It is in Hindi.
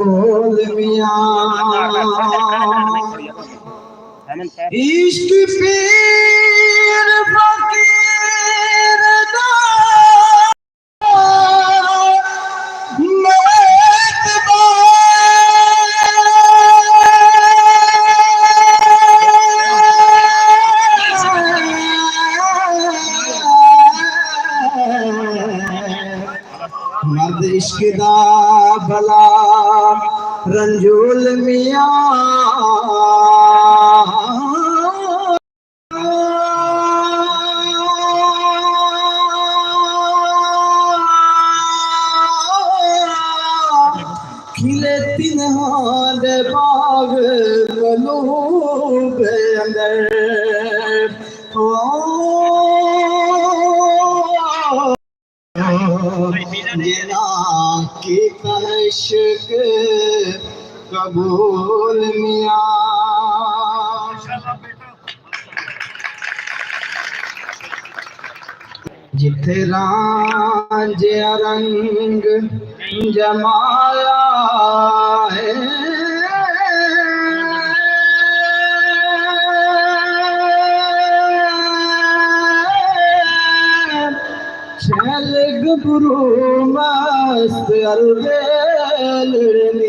बोल मियां इश्क पीर फकीर दा मर्द इश्क दा भला रंजूल मियां खिले तिन्हां दे बाग कलूब अंदर जना की इश्क कबूल मियां जिथे रांझा रंग जमाया है छैल गबरू मस्त अलबेल